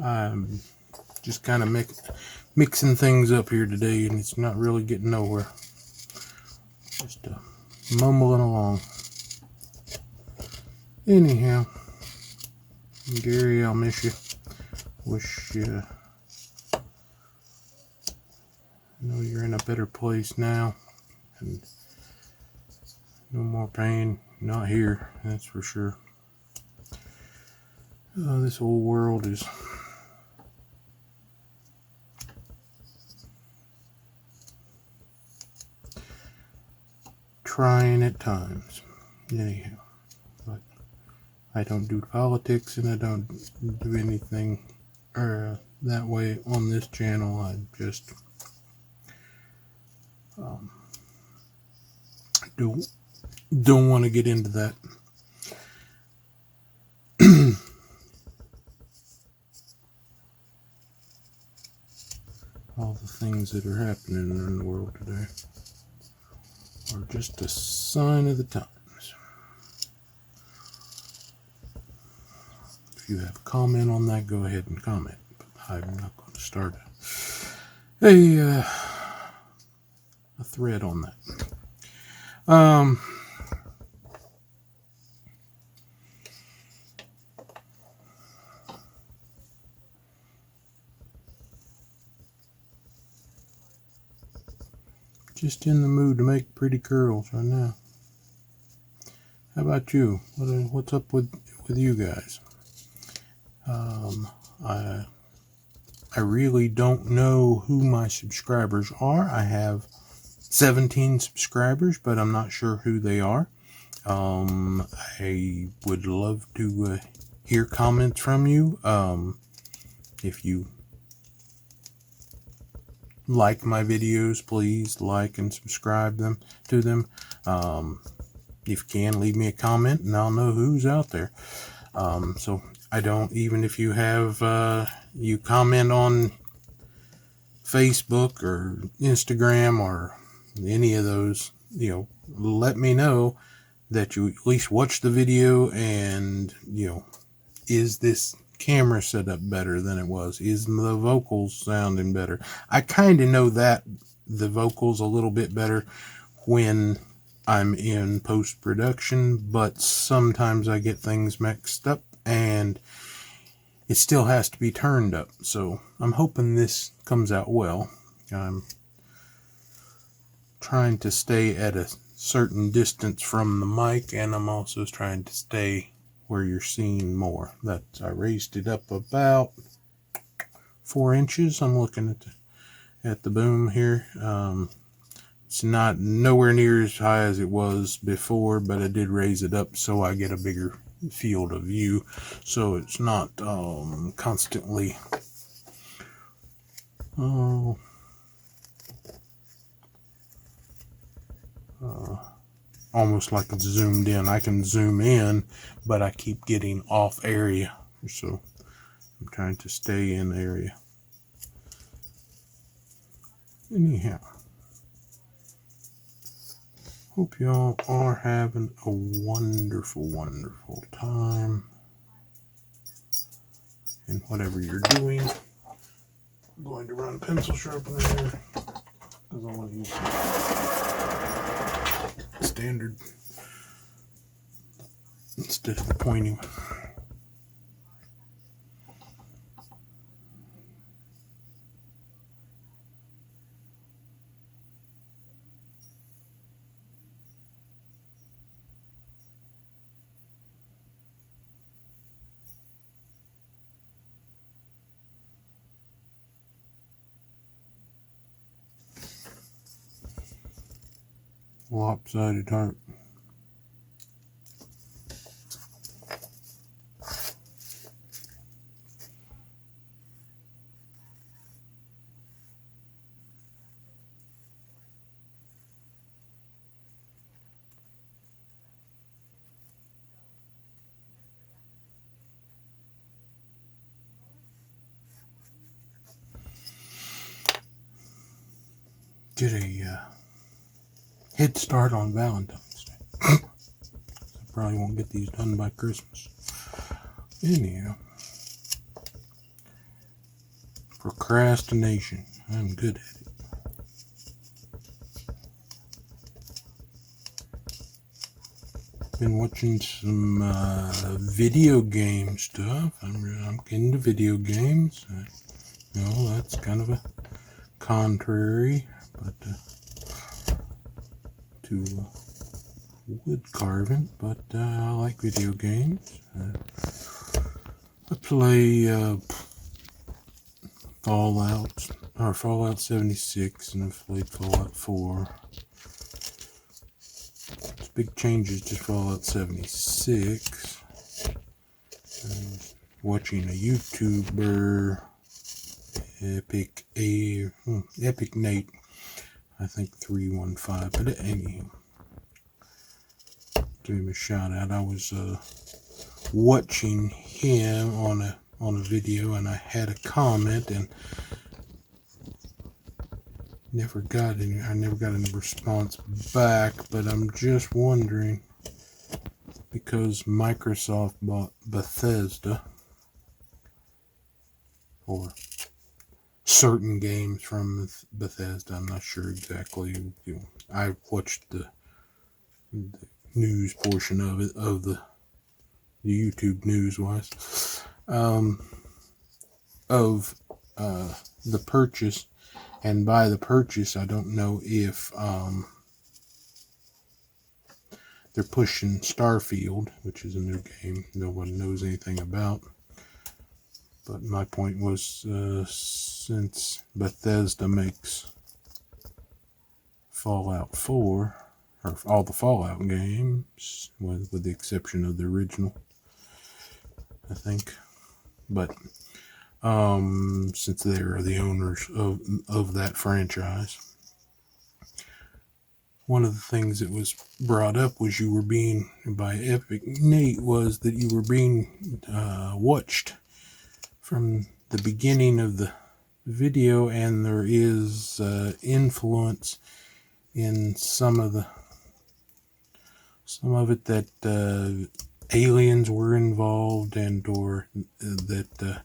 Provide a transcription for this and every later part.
I'm just kind of mixing things up here today, and it's not really getting nowhere. Just mumbling along. Anyhow, Gary, I'll miss you. Wish you know you're in a better place now, and no more pain. Not here, that's for sure. This whole world is trying at times. Anyhow, but I don't do politics, and I don't do anything that way on this channel. I just don't want to get into that. All the things that are happening in the world today are just a sign of the times. If you have a comment on that, go ahead and comment. But I'm not going to start a thread on that. Just in the mood to make pretty curls right now. How about you? What's up with you guys? I really don't know who my subscribers are. I have 17 subscribers, but I'm not sure who they are. I would love to hear comments from you. If you like my videos, please like and subscribe to them. If you can, leave me a comment and I'll know who's out there. So I don't, even if you have you comment on Facebook or Instagram or any of those, let me know that you at least watch the video, and is this camera set up better than it was? Is the vocals sounding better? I kind of know that the vocals a little bit better when I'm in post-production, but sometimes I get things mixed up and it still has to be turned up. So I'm hoping this comes out well. I'm trying to stay at a certain distance from the mic, and I'm also trying to stay where you're seeing more. That I raised it up about 4 inches. I'm looking at the boom here. It's not nowhere near as high as it was before, but I did raise it up so I get a bigger field of view, so it's not constantly almost like it's zoomed in. I can zoom in, but I keep getting off area, so I'm trying to stay in area. Anyhow, hope y'all are having a wonderful, wonderful time in whatever you're doing. I'm going to run a pencil sharpener here because I want to use standard instead of the pointy one. Lopsided heart. Get a head start on Valentine's Day. I probably won't get these done by Christmas. Anyhow, Procrastination. I'm good at it. Been watching some video game stuff. I'm into video games. That's kind of a contrary, but to wood carving. But I like video games. I play Fallout 76, and I've played Fallout 4. It's big changes to Fallout 76. Watching a YouTuber, Epic Nate, I think 315. But anyhow, give him a shout out. I was watching him on a video, and I had a comment, and I never got any response back. But I'm just wondering, because Microsoft bought Bethesda, or certain games from Bethesda, I'm not sure exactly. I watched the news portion of it, of the YouTube news wise, of the purchase. And by the purchase, I don't know if they're pushing Starfield, which is a new game nobody knows anything about. But my point was, since Bethesda makes Fallout 4, or all the Fallout games, with the exception of the original, I think. But since they are the owners of that franchise, one of the things that was brought up was you were being, by Epic Nate, was that you were being watched from the beginning of the video, and there is influence in some of it that aliens were involved, and or that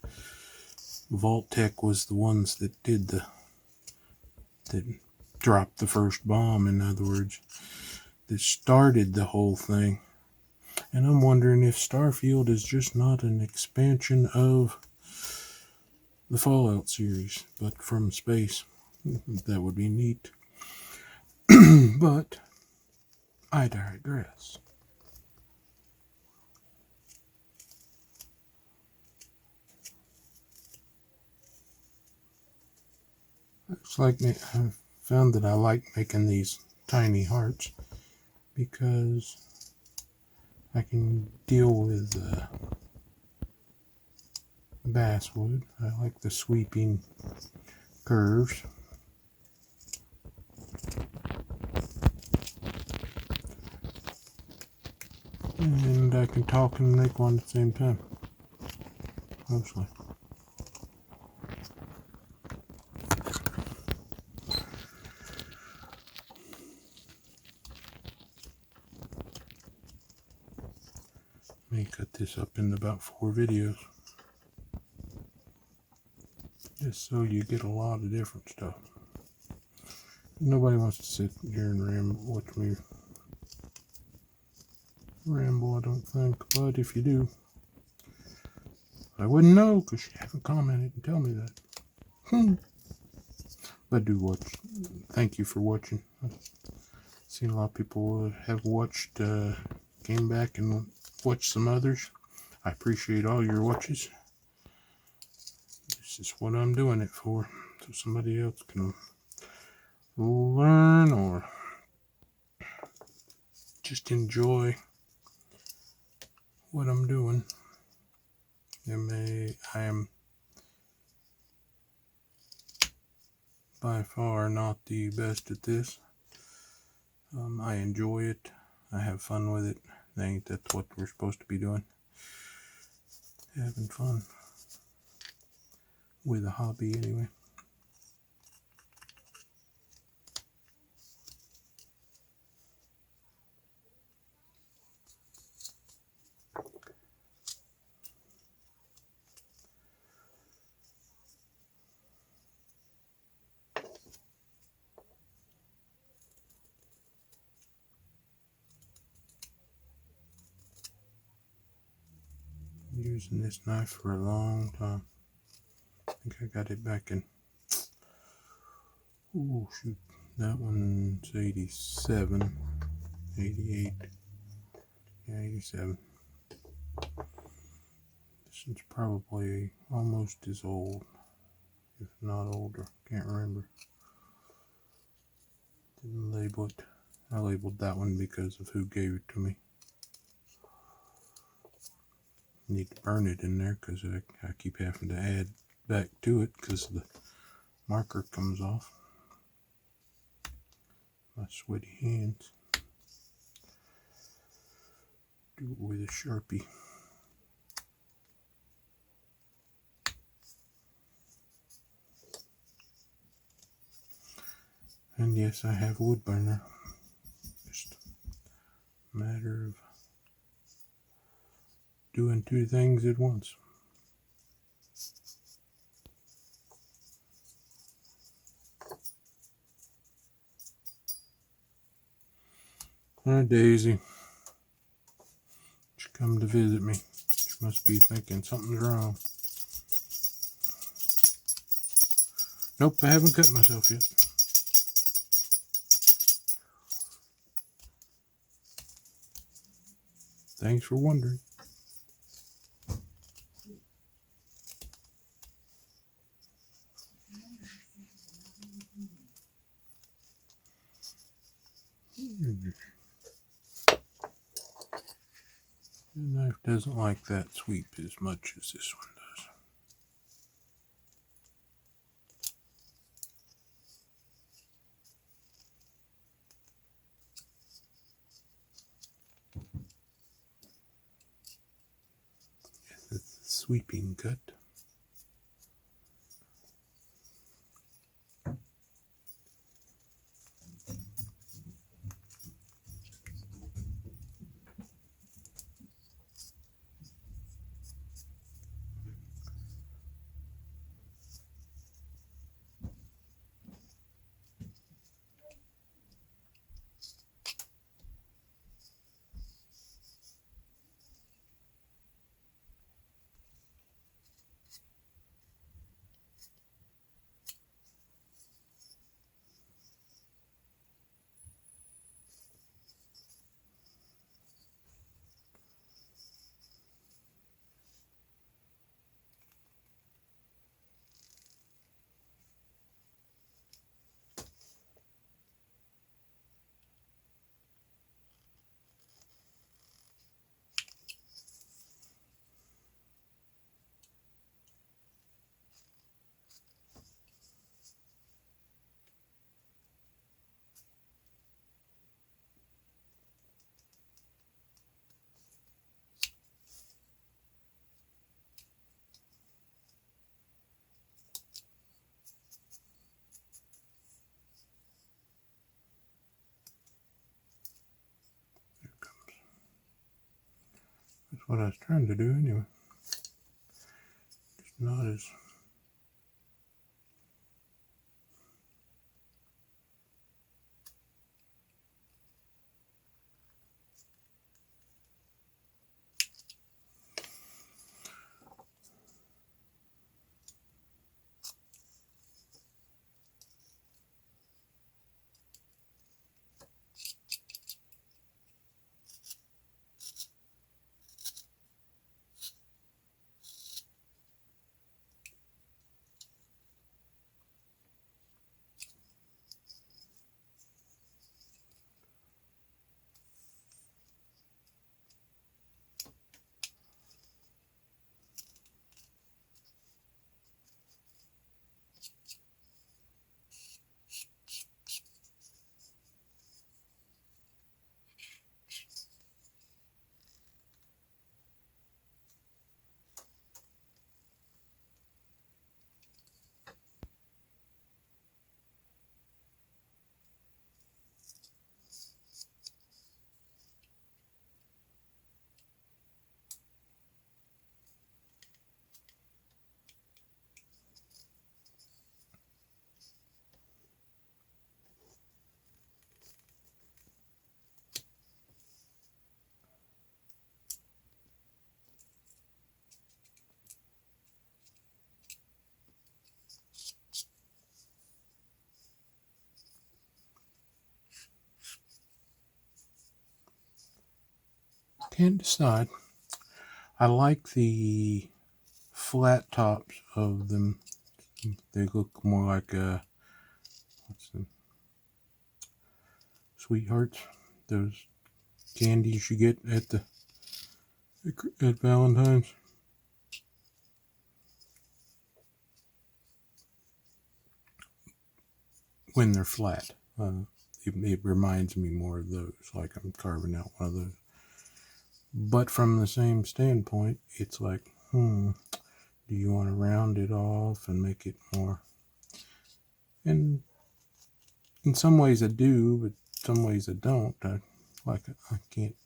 Vault-Tec was the ones that that dropped the first bomb, in other words, that started the whole thing. And I'm wondering if Starfield is just not an expansion of the Fallout series, but from space. That would be neat. But I digress. Looks like I found that I like making these tiny hearts because I can deal with basswood. I like the sweeping curves. And I can talk and make one at the same time. Mostly. May cut this up into about 4 videos, just so you get a lot of different stuff. Nobody wants to sit here and watch me ramble, I don't think. But if you do, I wouldn't know because you haven't commented and tell me that. But do watch. Thank you for watching. I've seen a lot of people have watched, came back and watched some others. I appreciate all your watches. This is what I'm doing it for, so somebody else can learn or just enjoy what I'm doing. I am by far not the best at this. I enjoy it. I have fun with it. I think that's what we're supposed to be doing. Having fun with a hobby, anyway. using this knife for a long time. I think I got it back in, oh shoot, that one's 87, 88, yeah, 87. This one's probably almost as old, if not older, can't remember. Didn't label it. I labeled that one because of who gave it to me. Need to burn it in there because I keep having to add back to it because the marker comes off. My sweaty hands. Do it with a Sharpie. And yes, I have a wood burner. Just a matter of doing two things at once. Daisy. She come to visit me. She must be thinking something's wrong. Nope, I haven't cut myself yet. Thanks for wondering. The knife doesn't like that sweep as much as this one does. It's a sweeping cut. That's what I was trying to do anyway. It's not as can't decide. I like the flat tops of them. They look more like what's the Sweethearts, those candies you get at Valentine's. When they're flat, it reminds me more of those, like I'm carving out one of those. But from the same standpoint, it's like, do you want to round it off and make it more? And in some ways I do, but some ways I don't. I can't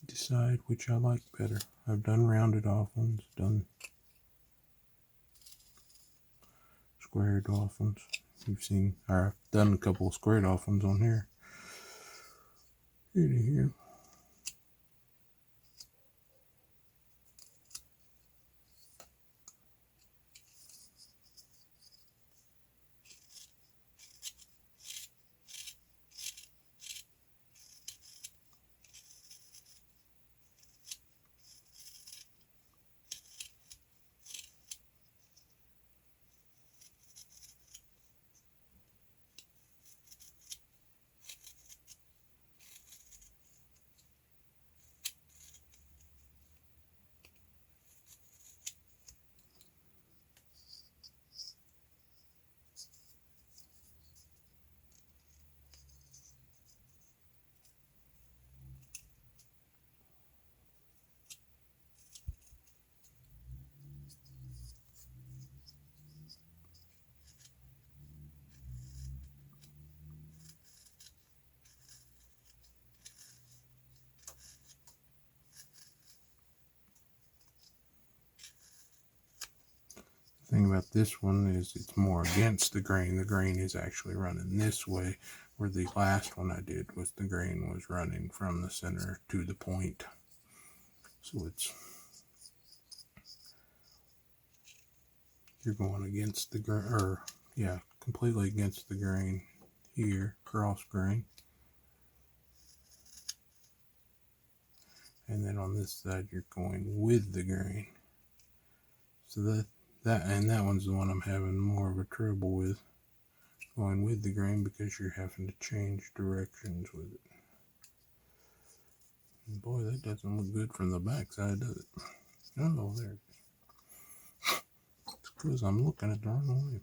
decide which I like better. I've done rounded off ones, done squared off ones. You've seen, or I've done a couple of squared off ones on here. In here. The thing about this one is it's more against the grain. The grain is actually running this way, where the last one I did was the grain was running from the center to the point. So you're going against the grain, or yeah, completely against the grain here, cross grain. And then on this side you're going with the grain. So that one's the one I'm having more of a trouble with, going with the grain, because you're having to change directions with it. And boy, that doesn't look good from the back side, does it? Oh, there it is. It's because I'm looking at the wrong way.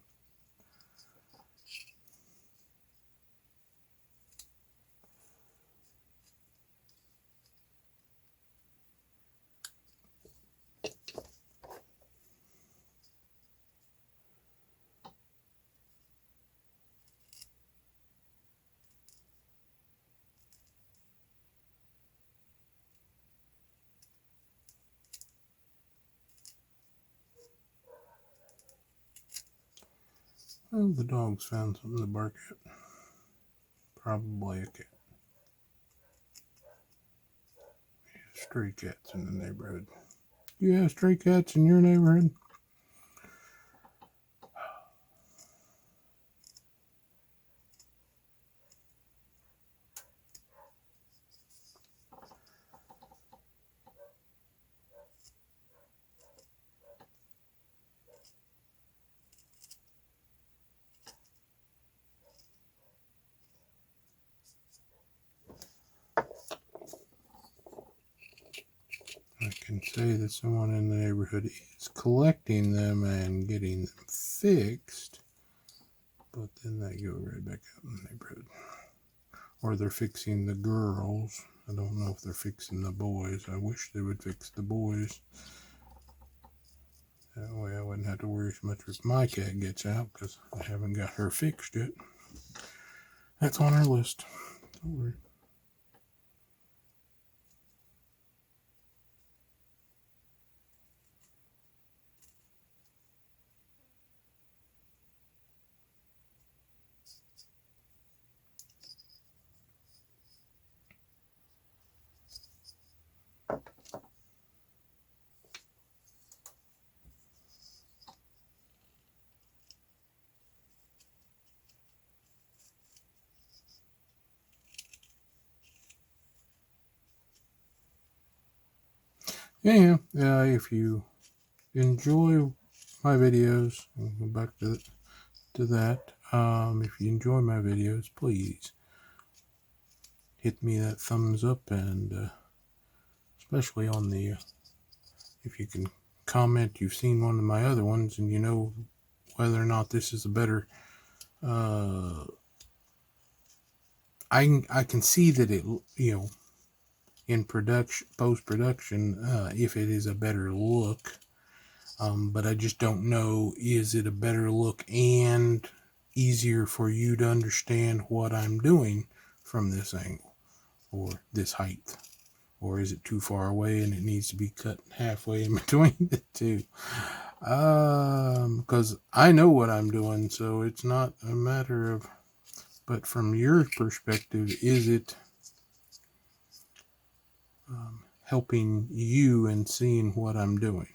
Oh, the dog's found something to bark at. Probably a cat. Stray cats in the neighborhood. You have stray cats in your neighborhood? I can say that someone in the neighborhood is collecting them and getting them fixed, but then they go right back out in the neighborhood. Or they're fixing the girls. I don't know if they're fixing the boys. I wish they would fix the boys. That way I wouldn't have to worry as much if my cat gets out, because I haven't got her fixed yet. That's on our list. Don't worry. Yeah, if you enjoy my videos, we'll go back to that. If you enjoy my videos, please hit me that thumbs up, and especially on the if you can comment you've seen one of my other ones and you know whether or not this is a better I can see that it, in production, post production, if it is a better look, but I just don't know, is it a better look and easier for you to understand what I'm doing from this angle or this height, or is it too far away and it needs to be cut halfway in between the two? Because I know what I'm doing, so it's not a matter of, but from your perspective, is it helping you and seeing what I'm doing?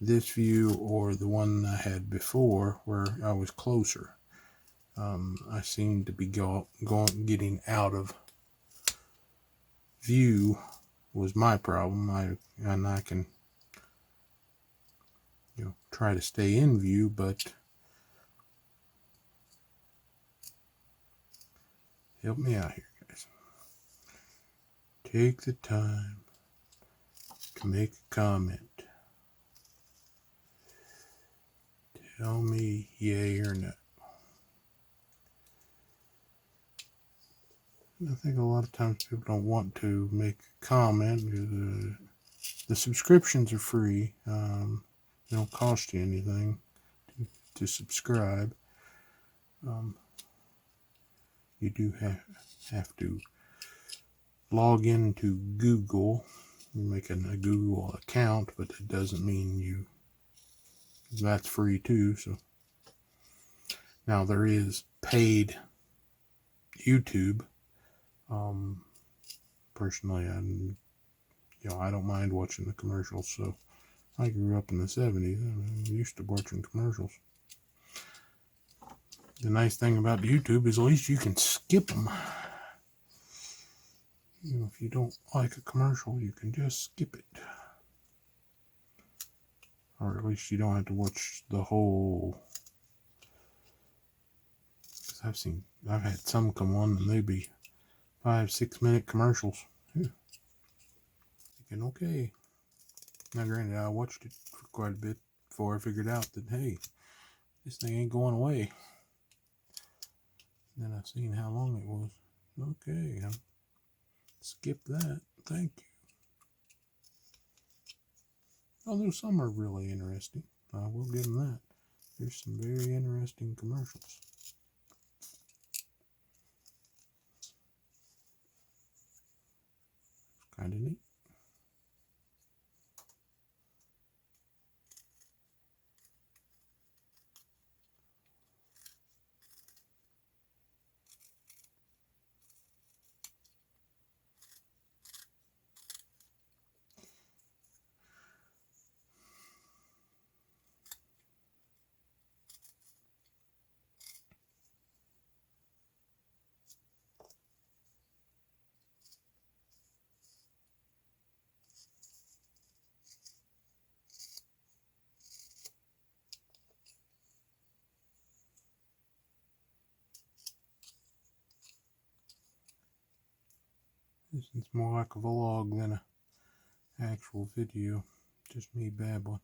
This view or the one I had before where I was closer. I seem to be getting out of view was my problem. I can try to stay in view, but help me out here, guys. Take the time to make a comment. Tell me yay or no. I think a lot of times people don't want to make a comment because the subscriptions are free. They don't cost you anything to subscribe. You do have to log into Google. You make a Google account, but it doesn't mean that's free too. So now there is paid YouTube. Personally, I don't mind watching the commercials. So I grew up in the 70s. I'm used to watching commercials. The nice thing about YouTube is at least you can skip them. If you don't like a commercial, you can just skip it. Or at least you don't have to watch the whole. Because I've had some come on and they'd be 5-6 minute commercials. Yeah. Thinking, okay. Now, granted, I watched it for quite a bit before I figured out that, hey, this thing ain't going away. And then I seen how long it was. Okay, skip that. Thank you. Although some are really interesting. I will give them that. There's some very interesting commercials. Kind of neat. This is more like a vlog than an actual video. Just me babbling.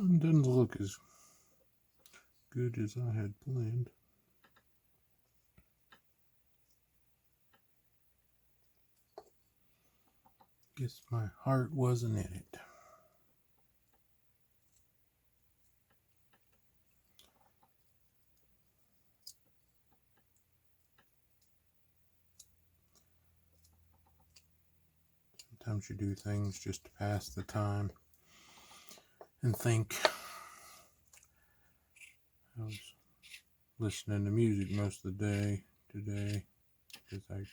It doesn't look as good as I had planned. Guess my heart wasn't in it. Sometimes you do things just to pass the time and think. I was listening to music most of the day today because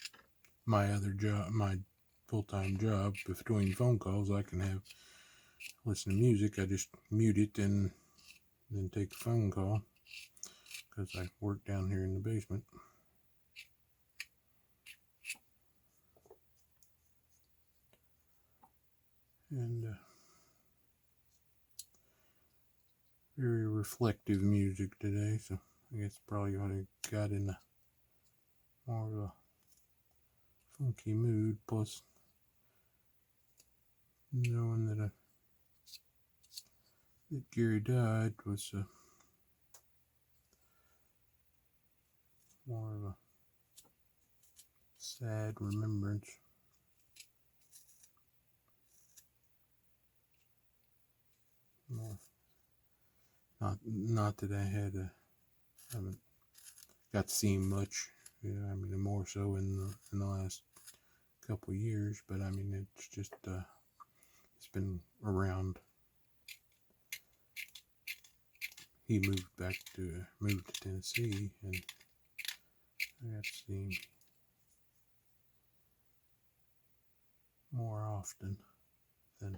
my other job, my full-time job, between phone calls, I can listen to music. I just mute it and then take a phone call because I work down here in the basement. And very reflective music today, so I guess probably what I got in more of a funky mood, plus knowing that Gary died was more of a sad remembrance. More, not that I haven't got to see him much. I mean, more so in the last couple of years, but I mean, it's just it's been around. He moved to Tennessee, and I got to see him more often than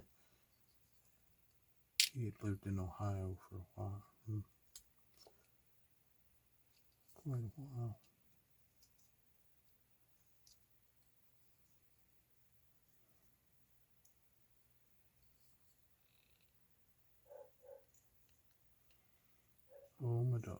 he had lived in Ohio for a while, quite a while. Oh, my dog.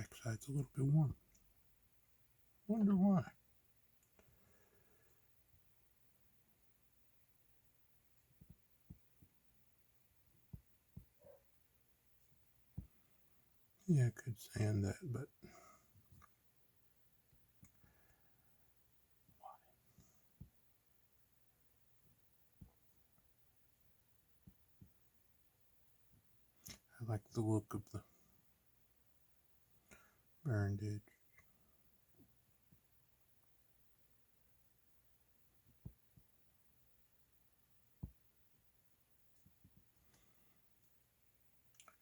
backside's a little bit warm. Wonder why. Yeah, I could sand that, but I like the look of the burned edge.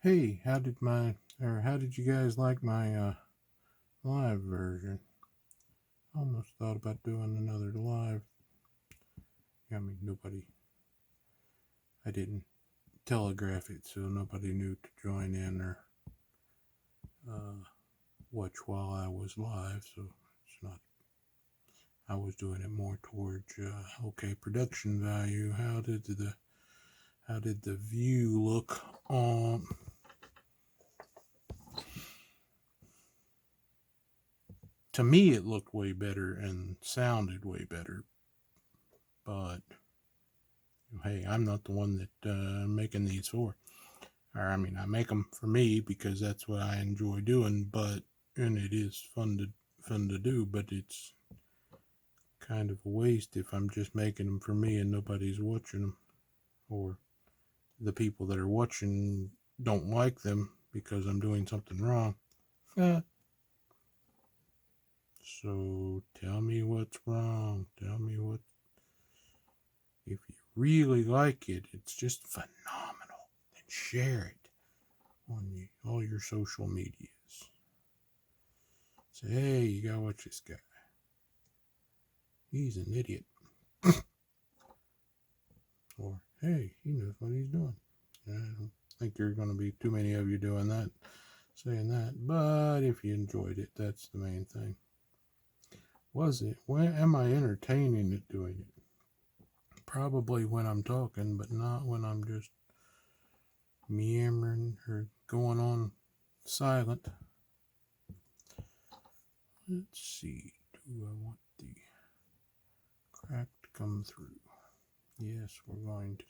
Hey, how did you guys like my live version? I almost thought about doing another live. I mean, I didn't telegraph it, so nobody knew to join in or watch while I was live. So it's not. I was doing it more towards okay, production value. How did the view look on? To me, it looked way better and sounded way better. But hey, I'm not the one that I'm making these for. Or I mean, I make them for me because that's what I enjoy doing. And it is fun to do. But it's kind of a waste if I'm just making them for me and nobody's watching them, or the people that are watching don't like them because I'm doing something wrong. So tell me what's wrong. Tell me what. If you really like it, it's just phenomenal. Then share it on all your social medias. Say, hey, you gotta watch this guy. He's an idiot. Or, hey, he knows what he's doing. I don't think there are going to be too many of you doing that, saying that. But if you enjoyed it, that's the main thing. When am I entertaining it doing it? Probably when I'm talking, but not when I'm just meandering or going on silent. Let's see. Do I want the crack to come through? Yes, we're going to.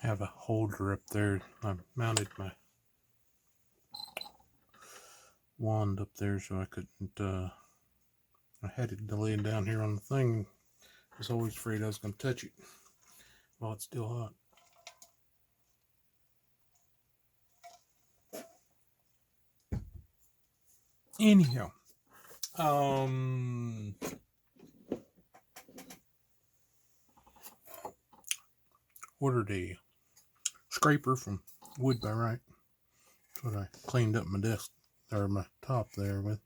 Have a holder up there. I mounted my wand up there so I couldn't. I had it laying down here on the thing. I was always afraid I was going to touch it while it's still hot. Anyhow, ordered a scraper from Wood by Right. That's what I cleaned up my desk or my top there with.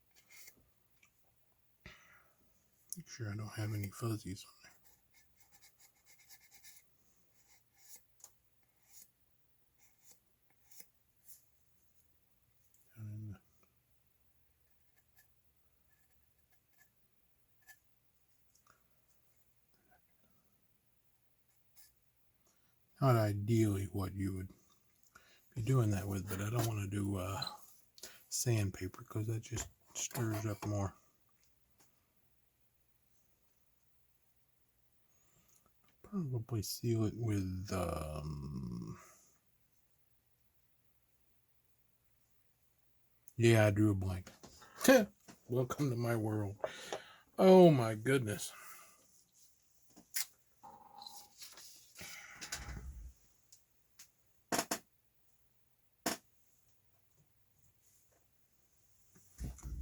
Make sure I don't have any fuzzies on there. Down in the not ideally what you would be doing that with, but I don't want to do sandpaper because that just stirs up more. Probably seal it with Yeah, I drew a blank. Welcome to my world. Oh my goodness.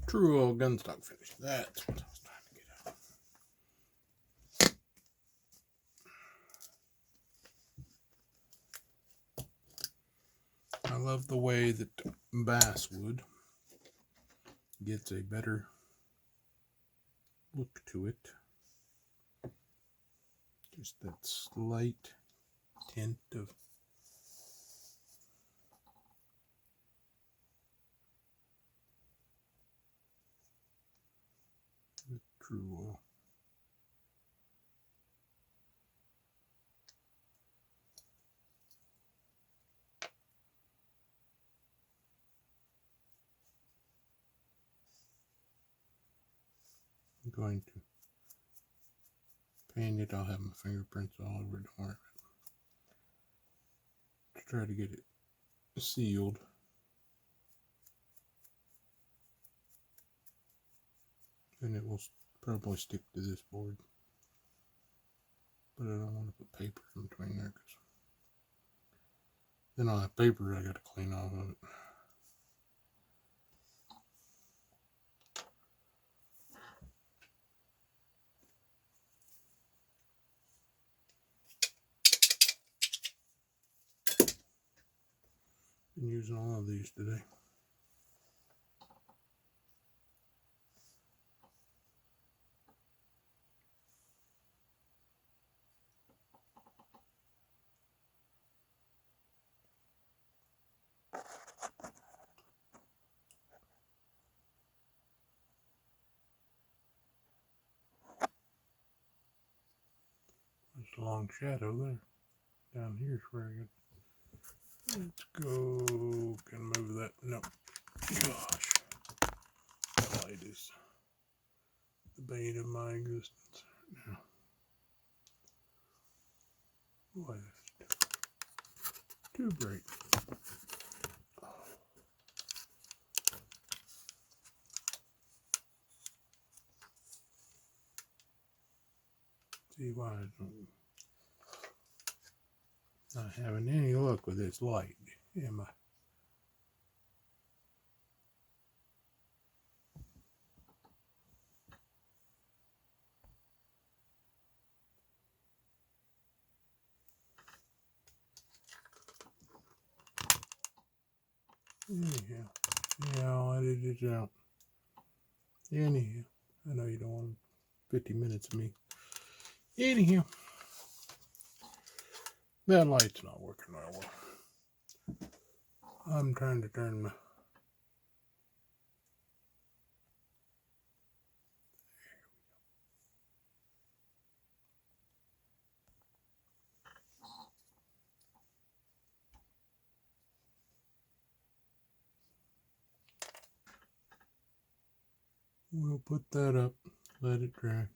True old gunstock finish. That's what I was trying to get at. I love the way that basswood gets a better look to it. Just that slight tint of true oil. I'm going to paint it. I'll have my fingerprints all over it. Don't worry about it. To try to get it sealed. And it will probably stick to this board. But I don't want to put paper in between there because then I'll have paper I got to clean off of it. Been using all of these today. There's a long shadow there. Down here's where I got. Let's go. Can move that. No. Gosh. That light is the bane of my existence now. Boy, that's too bright. See why I'm not having any luck with this light, am I? Anyhow, yeah, I'll edit it out. Anyhow, I know you don't want 50 minutes of me. Anyhow, that light's not working real well. I'm trying to turn my. We'll put that up, let it dry.